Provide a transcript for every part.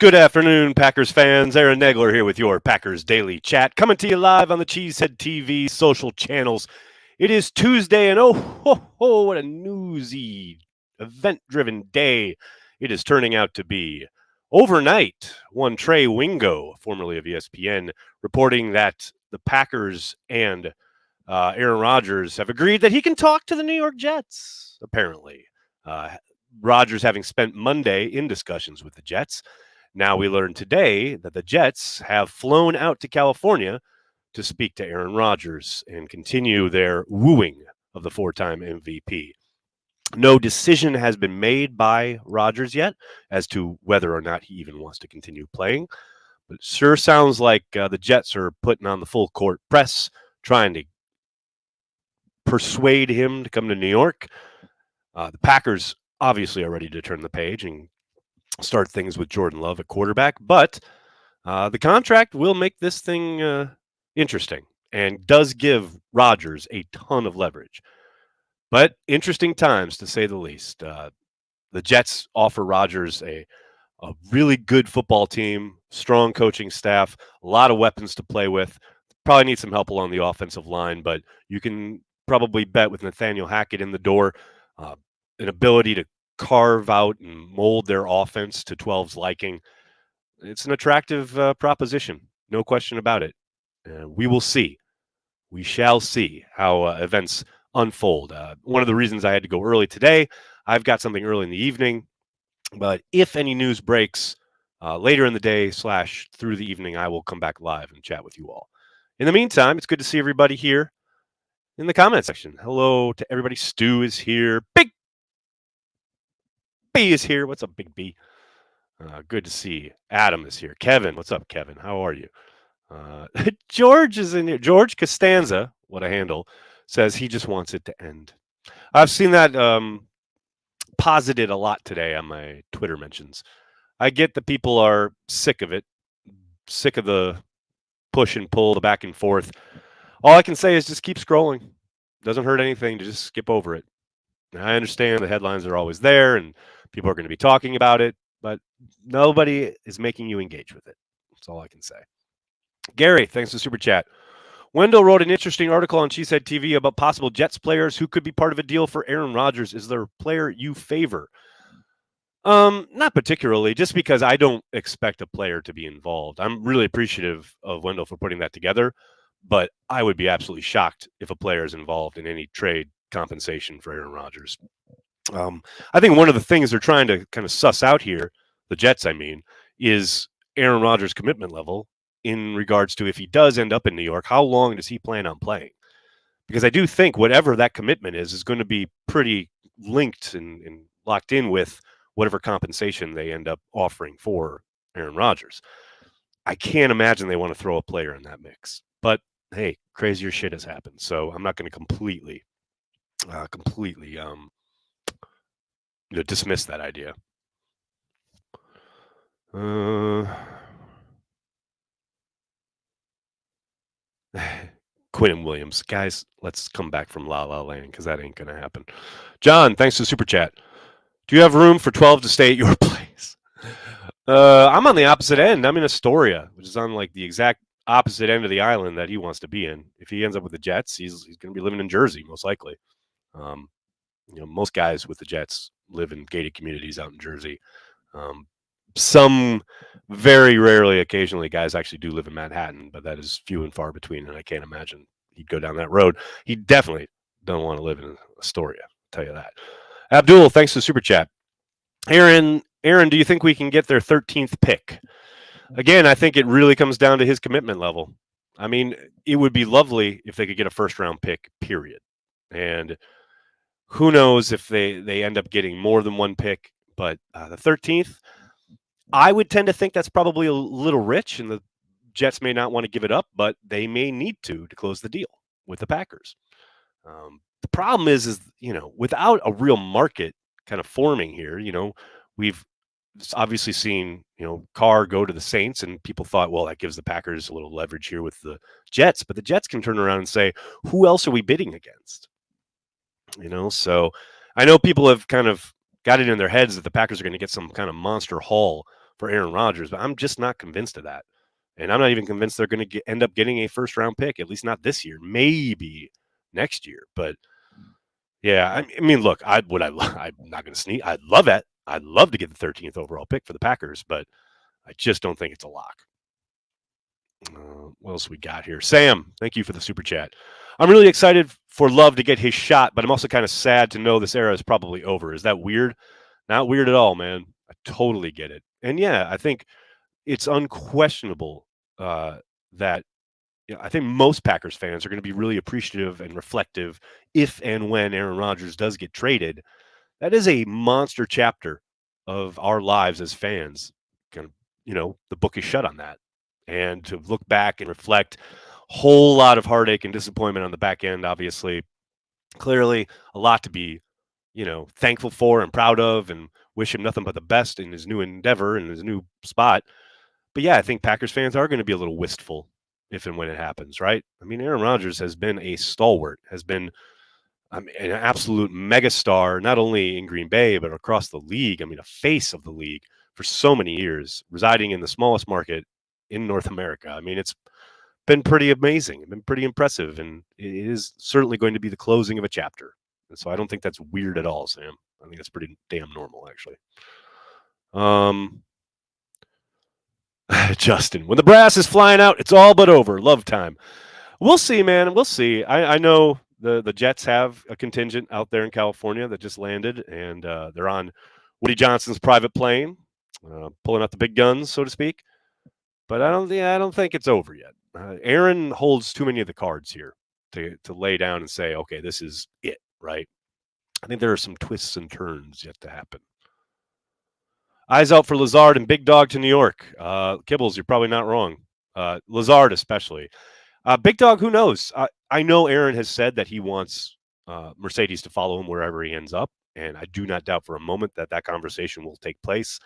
Good afternoon, Packers fans. Aaron Negler here with your Packers Daily Chat, coming to you live on the Cheesehead TV social channels. It is Tuesday, and what a newsy, event-driven day it is turning out to be. Overnight, one Trey Wingo, formerly of ESPN, reporting that the Packers and Aaron Rodgers have agreed that he can talk to the New York Jets, apparently. Rodgers having spent Monday in discussions with the Jets. Now we learned today that the Jets have flown out to California to speak to Aaron Rodgers and continue their wooing of the four-time MVP. No decision has been made by Rodgers yet as to whether or not he even wants to continue playing. But it sure sounds like the Jets are putting on the full court press, trying to persuade him to come to New York. The Packers obviously are ready to turn the page and start things with Jordan Love at quarterback, but the contract will make this thing interesting and does give Rodgers a ton of leverage. But interesting times, to say the least. The Jets offer Rodgers a really good football team, strong coaching staff, a lot of weapons to play with. Probably need some help along the offensive line, but you can probably bet with Nathaniel Hackett in the door, an ability to carve out and mold their offense to 12's liking. It's an attractive proposition, no question about it. We will see. We shall see how events unfold. One of the reasons I had to go early today, I've got something early in the evening, but if any news breaks later in the day / through the evening, I will come back live and chat with you all. In the meantime, it's good to see everybody here in the comment section. Hello to everybody. Stu is here. Big B is here. What's up, Big B? Good to see. Adam is here. Kevin, what's up, Kevin? How are you? George is in here. George Costanza, what a handle, says he just wants it to end. I've seen that posited a lot today on my Twitter mentions. I get that people are sick of it, sick of the push and pull, the back and forth. All I can say is just keep scrolling. Doesn't hurt anything to just skip over it. Now, I understand the headlines are always there and people are going to be talking about it, but nobody is making you engage with it. That's all I can say. Gary, thanks for the super chat. Wendell wrote an interesting article on Cheesehead TV about possible Jets players who could be part of a deal for Aaron Rodgers. Is there a player you favor? Not particularly, just because I don't expect a player to be involved. I'm really appreciative of Wendell for putting that together, but I would be absolutely shocked if a player is involved in any trade compensation for Aaron Rodgers. I think one of the things they're trying to kind of suss out here, the Jets, I mean, is Aaron Rodgers' commitment level in regards to if he does end up in New York, how long does he plan on playing? Because I do think whatever that commitment is going to be pretty linked and locked in with whatever compensation they end up offering for Aaron Rodgers. I can't imagine they want to throw a player in that mix. But, hey, crazier shit has happened. So I'm not going to completely dismiss that idea. Quinn Williams. Guys, let's come back from La La Land because that ain't going to happen. John, thanks for the super chat. Do you have room for 12 to stay at your place? I'm on the opposite end. I'm in Astoria, which is on like the exact opposite end of the island that he wants to be in. If he ends up with the Jets, he's going to be living in Jersey, most likely. Most guys with the Jets live in gated communities out in Jersey. Some very rarely, occasionally, guys actually do live in Manhattan, but that is few and far between, and I can't imagine he'd go down that road. He definitely don't want to live in Astoria, I'll tell you that. Abdul, thanks for the super chat. Aaron, do you think we can get their 13th pick? Again, I think it really comes down to his commitment level. I mean, it would be lovely if they could get a first-round pick, period. And who knows if they end up getting more than one pick, but the 13th, I would tend to think that's probably a little rich, and the Jets may not want to give it up, but they may need to close the deal with the Packers. The problem is without a real market kind of forming here, we've obviously seen, Carr go to the Saints, and people thought, well, that gives the Packers a little leverage here with the Jets, but the Jets can turn around and say, who else are we bidding against? So I know people have kind of got it in their heads that the Packers are going to get some kind of monster haul for Aaron Rodgers, but I'm just not convinced of that. And I'm not even convinced they're going to end up getting a first round pick, at least not this year, maybe next year. But yeah, I mean, look, I'm not going to sneak. I'd love it. I'd love to get the 13th overall pick for the Packers, but I just don't think it's a lock. What else we got here? Sam, thank you for the super chat. I'm really excited for Love to get his shot, but I'm also kind of sad to know this era is probably over. Is that weird? Not weird at all, man. I totally get it. And yeah, I think it's unquestionable that I think most Packers fans are going to be really appreciative and reflective if and when Aaron Rodgers does get traded. That is a monster chapter of our lives as fans. Kind of, the book is shut on that. And to look back and reflect, whole lot of heartache and disappointment on the back end, obviously. Clearly, a lot to be, thankful for and proud of, and wish him nothing but the best in his new endeavor and his new spot. But yeah, I think Packers fans are going to be a little wistful if and when it happens, right? I mean, Aaron Rodgers has been a stalwart, has been an absolute megastar, not only in Green Bay, but across the league. I mean, a face of the league for so many years, residing in the smallest market in North America. I mean, it's been pretty amazing, been pretty impressive, and it is certainly going to be the closing of a chapter. And so I don't think that's weird at all, Sam. I think that's pretty damn normal, actually. Justin, when the brass is flying out, it's all but over. Love time. We'll see, man. We'll see. I know the Jets have a contingent out there in California that just landed, and they're on Woody Johnson's private plane, pulling out the big guns, so to speak. But I don't think it's over yet. Aaron holds too many of the cards here to lay down and say, okay, this is it, right? I think there are some twists and turns yet to happen. Eyes out for Lazard and Big Dog to New York. Kibbles, you're probably not wrong. Lazard especially. Big Dog, who knows? I know Aaron has said that he wants Mercedes to follow him wherever he ends up, and I do not doubt for a moment that that conversation will take place.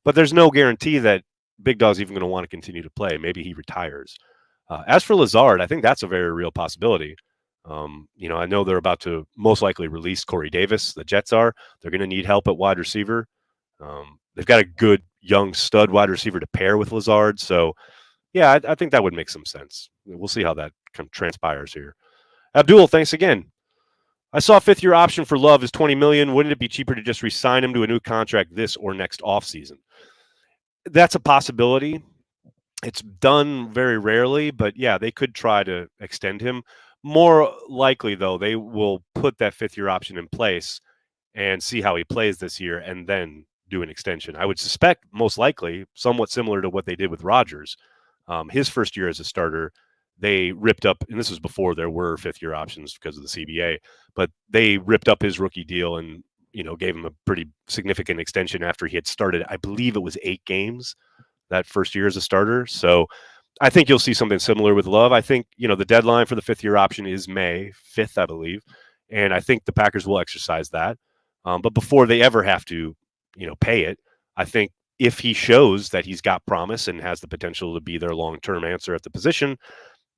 But there's no guarantee that Big Dog's even going to want to continue to play. Maybe he retires. As for Lazard, I think that's a very real possibility. I know they're about to most likely release Corey Davis. The Jets are. They're going to need help at wide receiver. They've got a good young stud wide receiver to pair with Lazard. So, yeah, I think that would make some sense. We'll see how that kind of transpires here. Abdul, thanks again. I saw a fifth-year option for Love is $20 million. Wouldn't it be cheaper to just re-sign him to a new contract this or next offseason? That's a possibility. It's done very rarely, but yeah, they could try to extend him. More likely, though, they will put that fifth-year option in place and see how he plays this year and then do an extension. I would suspect most likely somewhat similar to what they did with Rodgers. His first year as a starter, they ripped up, and this was before there were fifth-year options because of the CBA, but they ripped up his rookie deal and gave him a pretty significant extension after he had started. I believe it was 8 games that first year as a starter. So I think you'll see something similar with Love. I think the deadline for the fifth-year option is May 5th, I believe, and I think the Packers will exercise that. But before they ever have to, pay it, I think if he shows that he's got promise and has the potential to be their long-term answer at the position,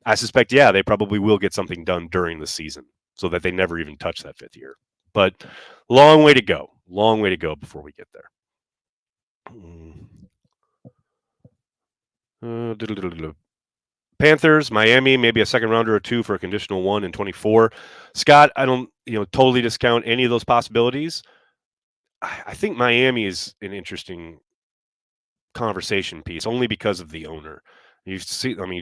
I suspect, yeah, they probably will get something done during the season so that they never even touch that fifth year. But long way to go. Long way to go before we get there. Panthers, Miami, maybe a second rounder or 2 for a conditional 1 in 24. Scott, I don't, totally discount any of those possibilities. I think Miami is an interesting conversation piece only because of the owner. You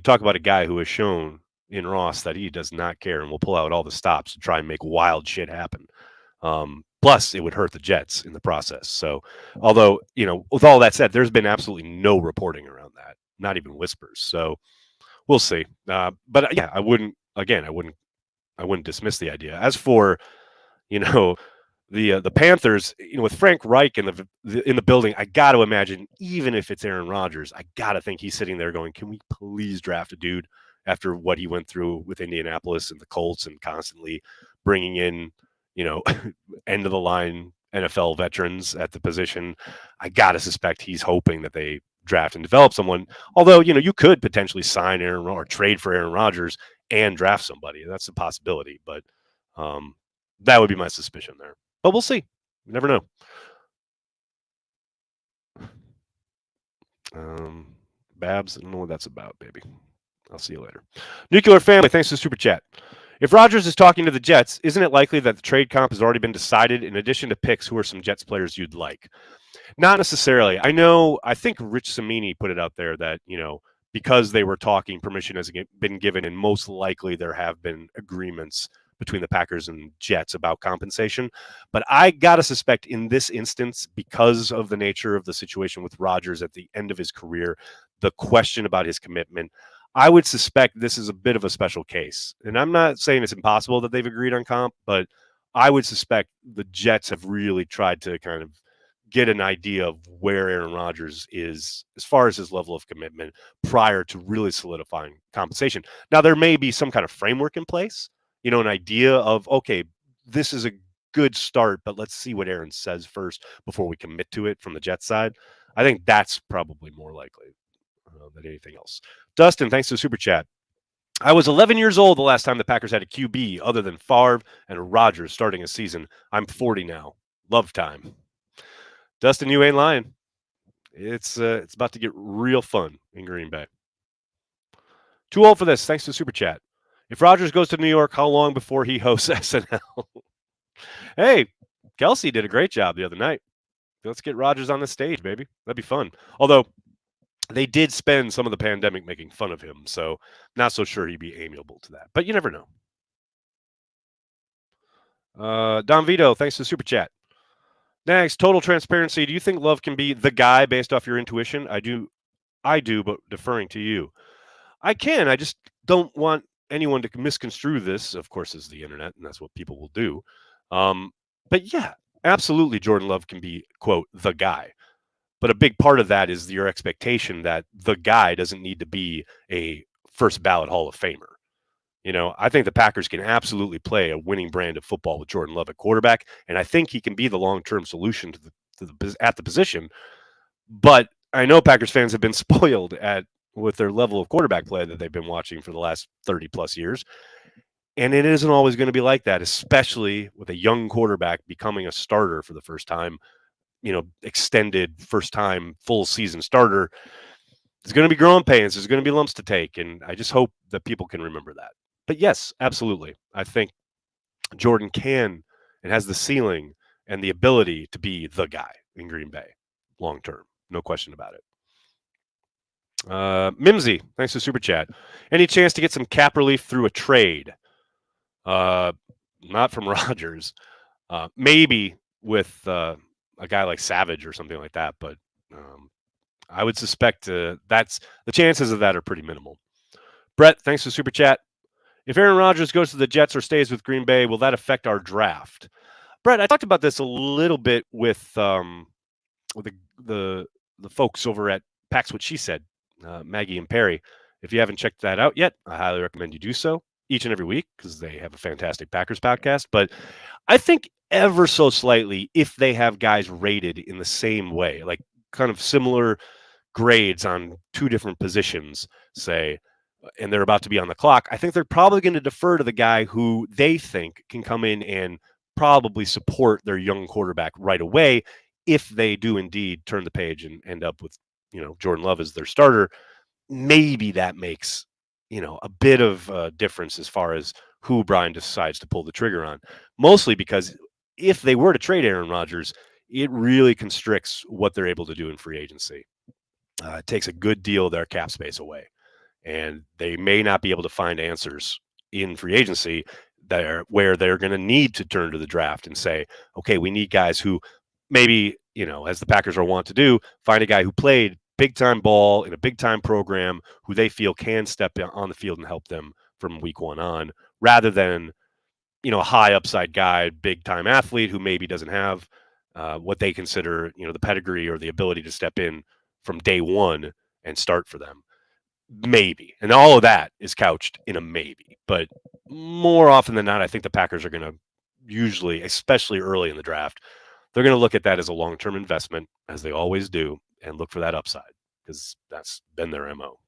talk about a guy who has shown in Ross that he does not care and will pull out all the stops to try and make wild shit happen. Plus, it would hurt the Jets in the process. So, although, with all that said, there's been absolutely no reporting around that, not even whispers. So, we'll see. But yeah, I wouldn't dismiss the idea. As for, the Panthers, with Frank Reich in the building, I got to imagine, even if it's Aaron Rodgers, I got to think he's sitting there going, "Can we please draft a dude after what he went through with Indianapolis and the Colts and constantly bringing in, end of the line NFL veterans at the position?" I got to suspect he's hoping that they draft and develop someone. Although, you could potentially sign Aaron or trade for Aaron Rodgers and draft somebody. That's a possibility, but that would be my suspicion there. But we'll see. You never know. Babs, I don't know what that's about, baby. I'll see you later. Nuclear Family, thanks for the super chat. If Rodgers is talking to the Jets, isn't it likely that the trade comp has already been decided in addition to picks? Who are some Jets players you'd like? Not necessarily. I think Rich Samini put it out there that, because they were talking, permission has been given, and most likely there have been agreements between the Packers and Jets about compensation. But I got to suspect in this instance, because of the nature of the situation with Rodgers at the end of his career, the question about his commitment, I would suspect this is a bit of a special case. And I'm not saying it's impossible that they've agreed on comp, but I would suspect the Jets have really tried to kind of get an idea of where Aaron Rodgers is as far as his level of commitment prior to really solidifying compensation. Now, there may be some kind of framework in place, an idea of, okay, this is a good start, but let's see what Aaron says first before we commit to it from the Jets side. I think that's probably more likely than anything else. Dustin, thanks to the super chat. I was 11 years old the last time the Packers had a QB other than Favre and Rodgers starting a season. I'm 40 now. Love time. Dustin, you ain't lying. It's about to get real fun in Green Bay. Too old for this. Thanks to the super chat. If Rodgers goes to New York, how long before he hosts SNL? Hey, Kelsey did a great job the other night. Let's get Rodgers on the stage, baby. That'd be fun. Although they did spend some of the pandemic making fun of him, so not so sure he'd be amiable to that. But you never know. Don Vito, thanks to the super chat. Next, total transparency. Do you think Love can be the guy based off your intuition? I do, but deferring to you. I can. I just don't want anyone to misconstrue this. Of course, is the internet, and that's what people will do. But yeah, absolutely, Jordan Love can be, quote, the guy. But a big part of that is your expectation that the guy doesn't need to be a first ballot Hall of Famer. I think the Packers can absolutely play a winning brand of football with Jordan Love at quarterback, and I think he can be the long-term solution at the position. But I know Packers fans have been spoiled with their level of quarterback play that they've been watching for the last 30 plus years. And it isn't always going to be like that, especially with a young quarterback becoming a starter for the first time, extended first time full season starter. There's going to be growing pains. There's going to be lumps to take. And I just hope that people can remember that. But yes, absolutely. I think Jordan can and has the ceiling and the ability to be the guy in Green Bay long term. No question about it. Mimsy, thanks for super chat. Any chance to get some cap relief through a trade? Not from Rodgers. Maybe with a guy like Savage or something like that. But I would suspect that's the chances of that are pretty minimal. Brett, thanks for super chat. If Aaron Rodgers goes to the Jets or stays with Green Bay, will that affect our draft? Brett, I talked about this a little bit with the folks over at Pax What She Said, Maggie and Perry. If you haven't checked that out yet, I highly recommend you do so each and every week because they have a fantastic Packers podcast. But I think ever so slightly, if they have guys rated in the same way, like kind of similar grades on two different positions, say, and they're about to be on the clock, I think they're probably going to defer to the guy who they think can come in and probably support their young quarterback right away if they do indeed turn the page and end up with, Jordan Love as their starter. Maybe that makes, a bit of a difference as far as who Brian decides to pull the trigger on, mostly because if they were to trade Aaron Rodgers, it really constricts what they're able to do in free agency. It takes a good deal of their cap space away. And they may not be able to find answers in free agency where they're going to need to turn to the draft and say, okay, we need guys who maybe, as the Packers are wont to do, find a guy who played big time ball in a big time program who they feel can step on the field and help them from week one on, rather than, a high upside guy, big time athlete who maybe doesn't have what they consider, the pedigree or the ability to step in from day one and start for them. Maybe. And all of that is couched in a maybe. But more often than not, I think the Packers are going to usually, especially early in the draft, they're going to look at that as a long-term investment, as they always do, and look for that upside because that's been their MO.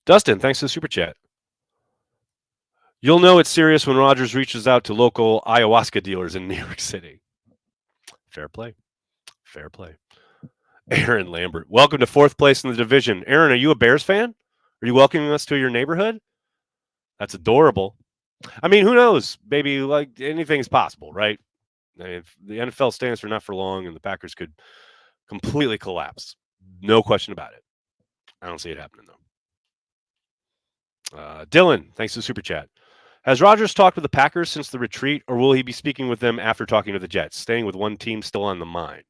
Dustin, thanks for the super chat. You'll know it's serious when Rodgers reaches out to local ayahuasca dealers in New York City. Fair play. Fair play. Aaron Lambert, welcome to fourth place in the division. Aaron, are you a Bears fan? Are you welcoming us to your neighborhood? That's adorable. I mean, who knows? Maybe like anything's possible, right? If the NFL stands for not for long and the Packers could completely collapse, no question about it. I don't see it happening, though. Dylan, thanks to the super chat. Has Rodgers talked with the Packers since the retreat, or will he be speaking with them after talking to the Jets? Staying with one team still on mind.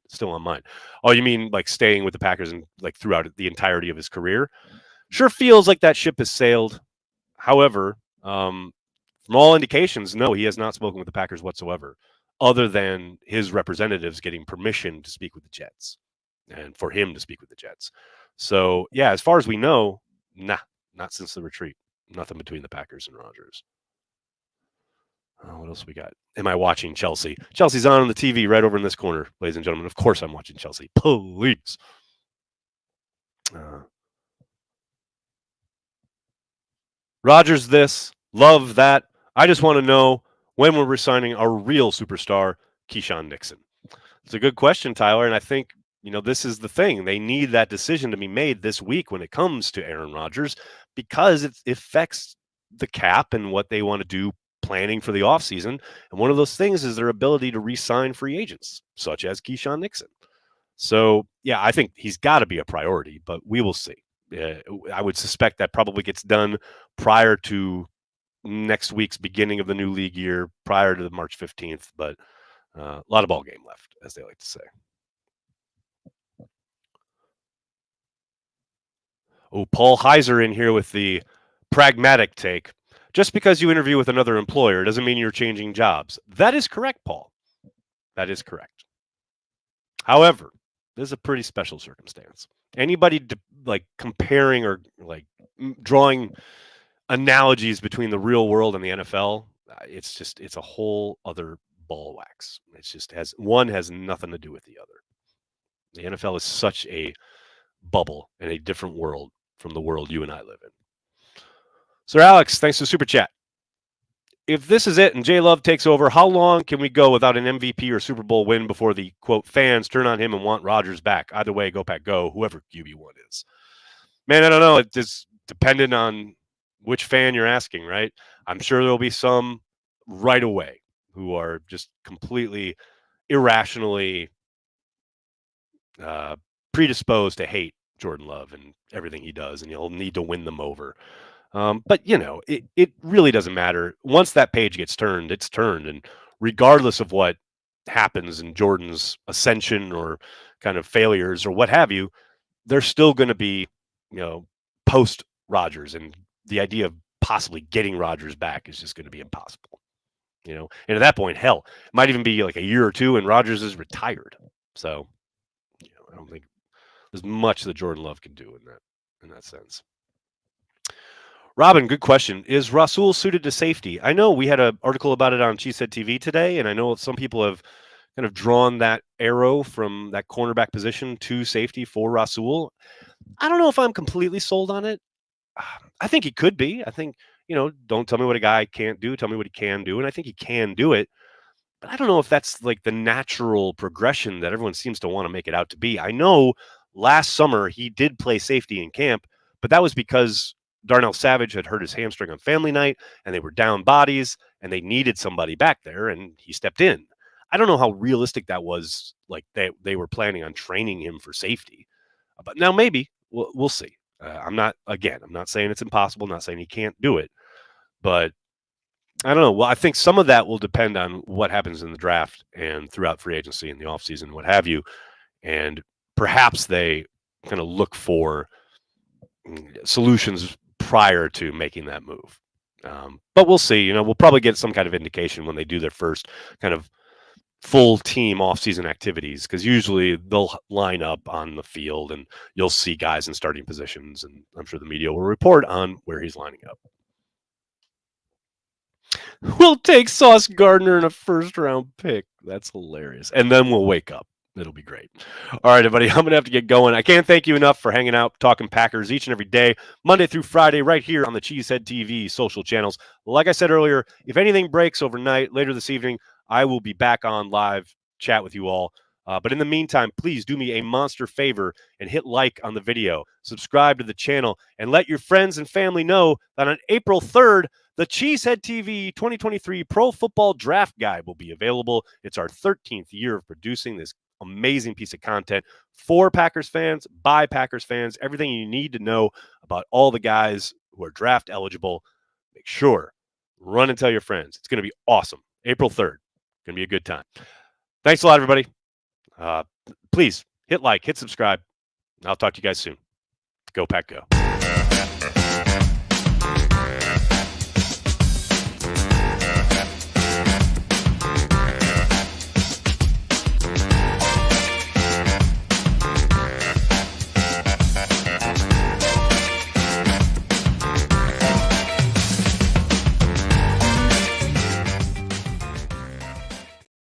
Oh, you mean like staying with the Packers and like throughout the entirety of his career? Sure feels like that ship has sailed. However, from all indications, no, he has not spoken with the Packers whatsoever, other than his representatives getting permission to speak with the Jets and for him to speak with the Jets. So, yeah, as far as we know, nah, not since the retreat. Nothing between the Packers and Rodgers. What else we got? Am I watching Chelsea? Chelsea's on the TV right over in this corner, ladies and gentlemen. Of course I'm watching Chelsea. Please. Rodgers this, Love that. I just want to know when we're signing our real superstar, Keyshawn Nixon. It's a good question, Tyler, and I think this is the thing. They need that decision to be made this week when it comes to Aaron Rodgers because it affects the cap and what they want to do planning for the offseason. And one of those things is their ability to re-sign free agents, such as Keyshawn Nixon. So, yeah, I think he's got to be a priority, but we will see. I would suspect that probably gets done prior to next week's beginning of the new league year, prior to the March 15th, but a lot of ball game left, as they like to say. Oh, Paul Heiser in here with the pragmatic take. Just because you interview with another employer doesn't mean you're changing jobs. That is correct, Paul. That is correct. However, this is a pretty special circumstance. Anybody like comparing or like drawing analogies between the real world and the NFL, it's a whole other ball wax. It's just has nothing to do with the other. The NFL is such a bubble in a different world from the world you and I live in. Sir Alex, thanks for the super chat. If this is it and J Love takes over, how long can we go without an MVP or Super Bowl win before the, quote, fans turn on him and want Rodgers back? Either way, go Pack, go, whoever QB1 is. Man, I don't know. It's just dependent on which fan you're asking, right? I'm sure there'll be some right away who are just completely irrationally predisposed to hate Jordan Love and everything he does, and you'll need to win them over. But, it really doesn't matter. Once that page gets turned, it's turned. And regardless of what happens in Jordan's ascension or kind of failures or what have you, they're still going to be, post Rodgers. And the idea of possibly getting Rodgers back is just going to be impossible. And at that point, hell, it might even be like a year or two and Rodgers is retired. So, I don't think there's much that Jordan Love can do in that sense. Robin, good question. Is Rasul suited to safety? I know we had an article about it on Cheesehead TV today, and I know some people have kind of drawn that arrow from that cornerback position to safety for Rasul. I don't know if I'm completely sold on it. I think he could be. I think, don't tell me what a guy can't do. Tell me what he can do. And I think he can do it. But I don't know if that's like the natural progression that everyone seems to want to make it out to be. I know last summer he did play safety in camp, but that was because Darnell Savage had hurt his hamstring on family night and they were down bodies and they needed somebody back there and he stepped in. I don't know how realistic that was. Like they were planning on training him for safety, but now maybe we'll see. I'm not saying it's impossible. I'm not saying he can't do it, but I don't know. Well, I think some of that will depend on what happens in the draft and throughout free agency and the offseason, what have you. And perhaps they kind of look for solutions prior to making that move. But we'll see. We'll probably get some kind of indication when they do their first kind of full team offseason activities, because usually they'll line up on the field and you'll see guys in starting positions. And I'm sure the media will report on where he's lining up. We'll take Sauce Gardner in a first-round pick. That's hilarious. And then we'll wake up. It'll be great. All right, everybody, I'm going to have to get going. I can't thank you enough for hanging out, talking Packers each and every day, Monday through Friday, right here on the Cheesehead TV social channels. Like I said earlier, if anything breaks overnight, later this evening, I will be back on live chat with you all. But in the meantime, please do me a monster favor and hit like on the video, subscribe to the channel, and let your friends and family know that on April 3rd, the Cheesehead TV 2023 Pro Football Draft Guide will be available. It's our 13th year of producing this amazing piece of content for Packers fans, by Packers fans, everything you need to know about all the guys who are draft eligible. Make sure, run and tell your friends. It's going to be awesome. April 3rd. Going to be a good time. Thanks a lot, everybody. Please hit like, hit subscribe. I'll talk to you guys soon. Go Pack Go.